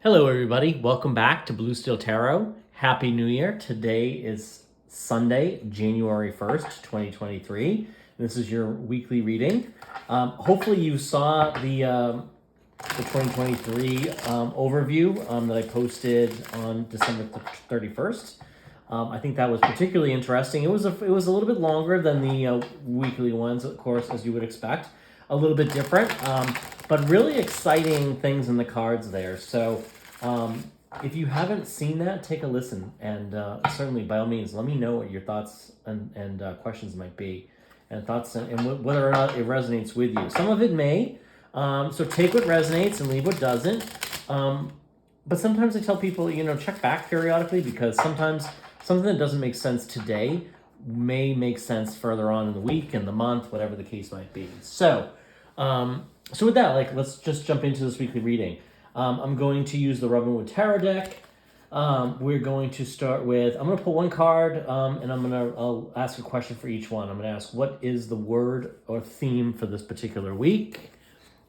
Hello, everybody. Welcome back to Blue Steel Tarot. Happy New Year. Today is Sunday, January 1st, 2023. This is your weekly reading. Hopefully, you saw the 2023 overview that I posted on December 31st. I think that was particularly interesting. It was a little bit longer than the weekly ones, of course, as you would expect. A little bit different, but really exciting things in the cards there. So if you haven't seen that, take a listen, and certainly, by all means, let me know what your thoughts and questions might be, and thoughts and whether or not it resonates with you. Some of it may, so take what resonates and leave what doesn't. But sometimes I tell people, check back periodically, because sometimes something that doesn't make sense today may make sense further on in the week, in the month, whatever the case might be. So with that, let's just jump into this weekly reading. I'm going to use the Robin Wood Tarot deck. We're going to start with, I'm going to pull one card, and I'll ask a question for each one. I'm going to ask, what is the word or theme for this particular week?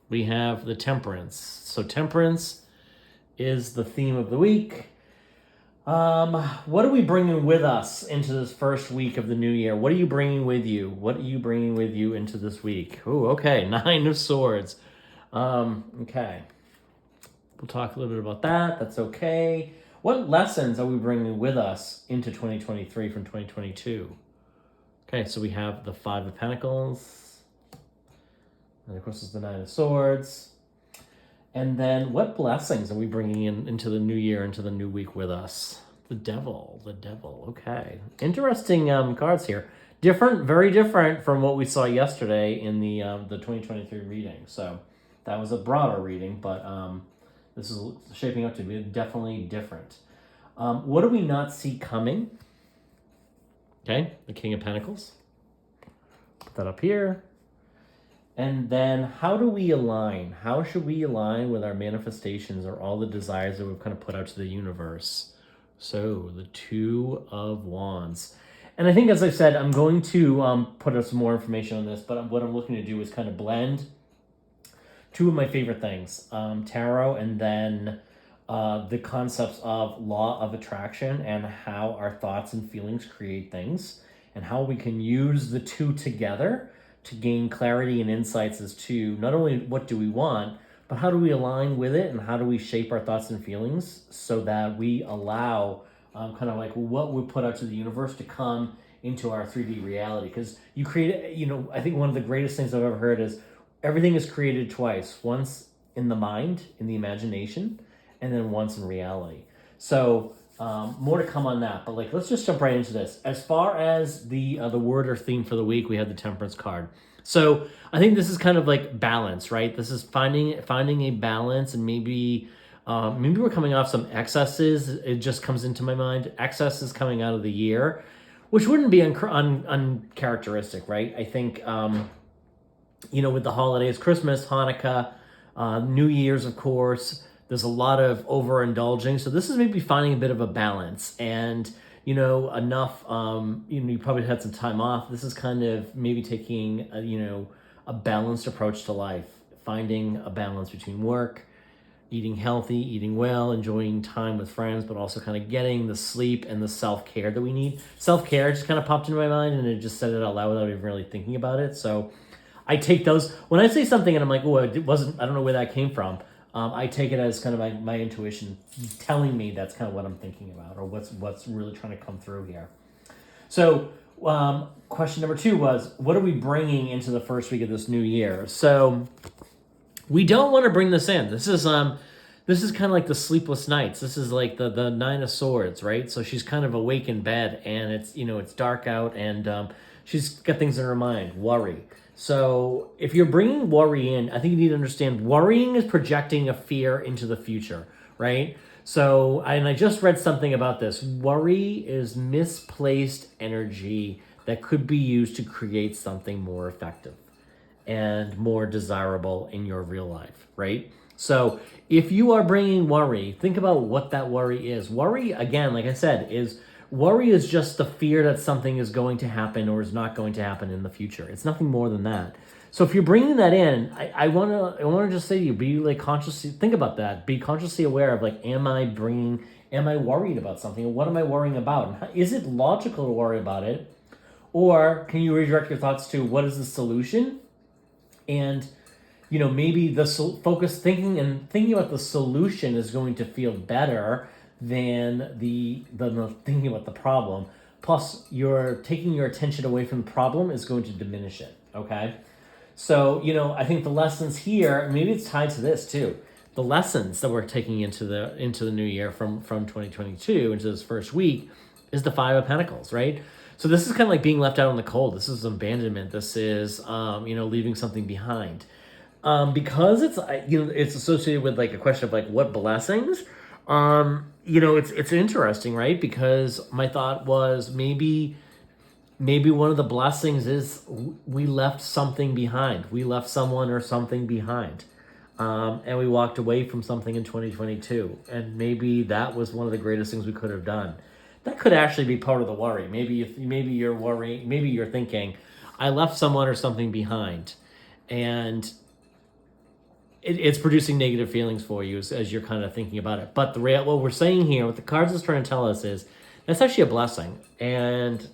We have the Temperance. So Temperance is the theme of the week. What are we bringing with us into this first week of the new year? What are you bringing with you? What are you bringing with you into this week? Oh, okay. 9 of Swords. Okay. We'll talk a little bit about that. That's okay. What lessons are we bringing with us into 2023 from 2022? Okay, so we have the 5 of Pentacles. And of course, it's the 9 of Swords. And then what blessings are we bringing into the new year, into the new week with us? The Devil. Okay. Interesting cards here. Different, very different from what we saw yesterday in the 2023 reading. So that was a broader reading, but this is shaping up to be definitely different. What do we not see coming? Okay, the King of Pentacles. Put that up here. And then how do we align? How should we align with our manifestations or all the desires that we've kind of put out to the universe? So the 2 of Wands. And I think, as I said, I'm going to put up some more information on this, but what I'm looking to do is kind of blend 2 of my favorite things, tarot, and then the concepts of law of attraction and how our thoughts and feelings create things, and how we can use the 2 together to gain clarity and insights as to not only what do we want, but how do we align with it, and how do we shape our thoughts and feelings so that we allow kind of like what we put out to the universe to come into our 3D reality. Because you create, I think one of the greatest things I've ever heard is everything is created twice, once in the mind, in the imagination, and then once in reality. So more to come on that, but let's just jump right into this. As far as the word or theme for the week, we had the Temperance card. So I think this is kind of like balance, right? This is finding a balance, and maybe we're coming off some excesses. It just comes into my mind. Excesses coming out of the year, which wouldn't be uncharacteristic, right? I think with the holidays, Christmas, Hanukkah, New Year's, of course. There's a lot of overindulging. So this is maybe finding a bit of a balance, and, enough, you probably had some time off. This is kind of maybe taking, a balanced approach to life, finding a balance between work, eating healthy, eating well, enjoying time with friends, but also kind of getting the sleep and the self-care that we need. Self-care just kind of popped into my mind, and it just said it out loud without even really thinking about it. So I take those, when I say something and I'm like, oh, I don't know where that came from. I take it as kind of my intuition telling me that's kind of what I'm thinking about, or what's really trying to come through here. So question number 2 was, what are we bringing into the first week of this new year? So we don't want to bring this in. This is kind of like the sleepless nights. This is like the 9 of Swords, right? So she's kind of awake in bed, and it's dark out, and she's got things in her mind, worry. So if you're bringing worry in, I think you need to understand worrying is projecting a fear into the future, right? So, and I just read something about this. Worry is misplaced energy that could be used to create something more effective and more desirable in your real life, right? So if you are bringing worry, think about what that worry is. Worry, again, like I said, worry is just the fear that something is going to happen or is not going to happen in the future. It's nothing more than that. So if you're bringing that in, I wanna just say to you, be like consciously think about that. Be consciously aware of like, am I worried about something? What am I worrying about? And is it logical to worry about it, or can you redirect your thoughts to what is the solution? And maybe the focus thinking about the solution is going to feel better than the thinking about the problem. Plus, you're taking your attention away from the problem is going to diminish it. Okay. So, I think the lessons here, maybe it's tied to this too. The lessons that we're taking into the new year from 2022 into this first week is the Five of Pentacles, right? So this is kind of like being left out in the cold. This is abandonment. This is, leaving something behind. Because it's associated with like a question of like what blessings. It's interesting, right? Because my thought was maybe one of the blessings is we left something behind. We left someone or something behind. And we walked away from something in 2022. And maybe that was one of the greatest things we could have done. That could actually be part of the worry. Maybe you're worrying, maybe you're thinking, I left someone or something behind. And it's producing negative feelings for you as you're kind of thinking about it. But what we're saying here, what the cards is trying to tell us is, that's actually a blessing. And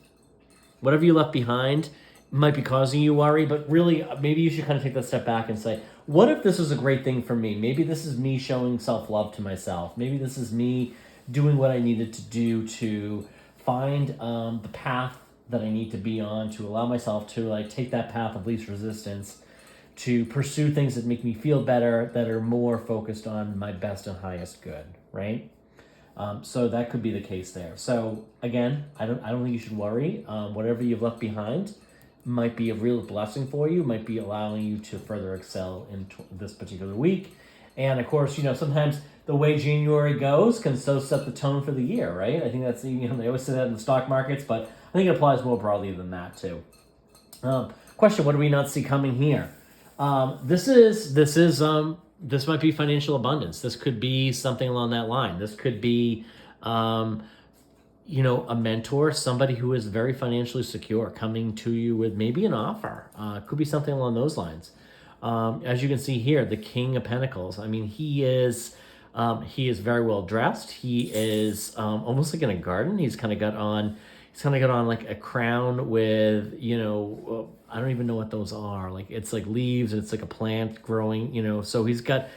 whatever you left behind might be causing you worry, but really, maybe you should kind of take that step back and say, what if this is a great thing for me? Maybe this is me showing self-love to myself. Maybe this is me doing what I needed to do to find the path that I need to be on, to allow myself to like take that path of least resistance, to pursue things that make me feel better, that are more focused on my best and highest good, right? So that could be the case there. So again, I don't think you should worry. Whatever you've left behind might be a real blessing for you, might be allowing you to further excel in this particular week. And of course, sometimes the way January goes can so set the tone for the year, right? I think that's, they always say that in the stock markets, but I think it applies more broadly than that too. Question, what do we not see coming here? This might be financial abundance. This could be something along that line. This could be, a mentor, somebody who is very financially secure, coming to you with maybe an offer. Could be something along those lines. As you can see here, the King of Pentacles. I mean, he is very well dressed. He is almost like in a garden. He's kind of got on like a crown with, I don't even know what those are. Like, it's like leaves, and it's like a plant growing, so he's got,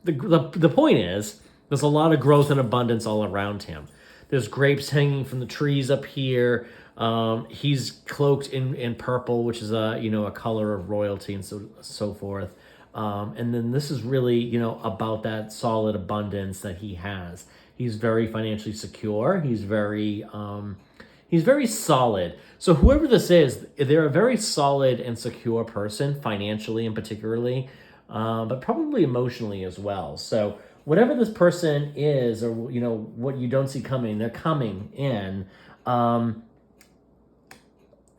the point is, there's a lot of growth and abundance all around him. There's grapes hanging from the trees up here. He's cloaked in purple, which is a color of royalty and so forth. And then this is really, about that solid abundance that he has. He's very financially secure. He's very solid. So whoever this is, they're a very solid and secure person, financially and particularly, but probably emotionally as well. So whatever this person is, or what you don't see coming, they're coming in.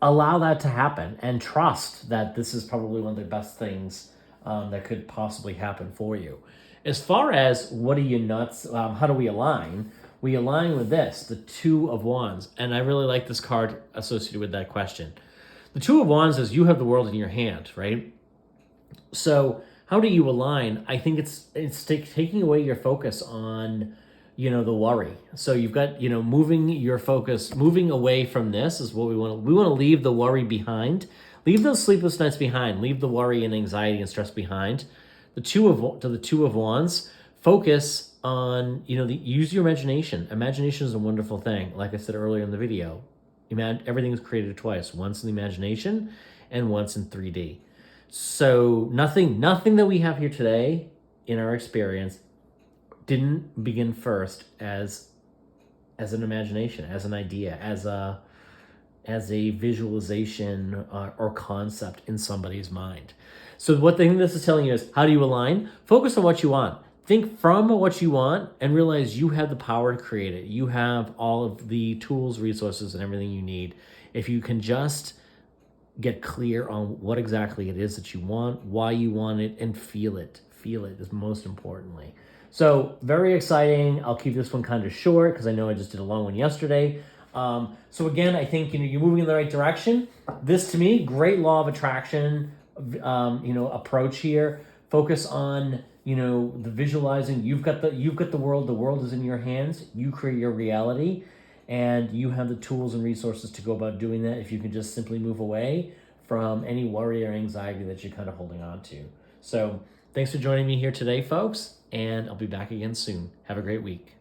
Allow that to happen and trust that this is probably one of the best things that could possibly happen for you. As far as what are you nuts, how do we align? We align with this, the Two of Wands. And I really like this card associated with that question. The Two of Wands is you have the world in your hand, right? So how do you align? I think it's taking away your focus on, the worry. So you've got, moving your focus, moving away from this is what we want to. We want to leave the worry behind. Leave those sleepless nights behind. Leave the worry and anxiety and stress behind. The Two of Wands, focus on, use your imagination. Imagination is a wonderful thing. Like I said earlier in the video, everything is created twice, once in the imagination and once in 3D. So nothing that we have here today in our experience didn't begin first as an imagination, as an idea, as a visualization or concept in somebody's mind. So what the thing this is telling you is, how do you align? Focus on what you want. Think from what you want and realize you have the power to create it. You have all of the tools, resources, and everything you need. If you can just get clear on what exactly it is that you want, why you want it, and feel it. Feel it is most importantly. So very exciting. I'll keep this one kind of short because I know I just did a long one yesterday. So again, I think you're moving in the right direction. This to me, great law of attraction approach here. Focus on, the visualizing. You've got the world. The world is in your hands. You create your reality, and you have the tools and resources to go about doing that if you can just simply move away from any worry or anxiety that you're kind of holding on to. So thanks for joining me here today, folks, and I'll be back again soon. Have a great week.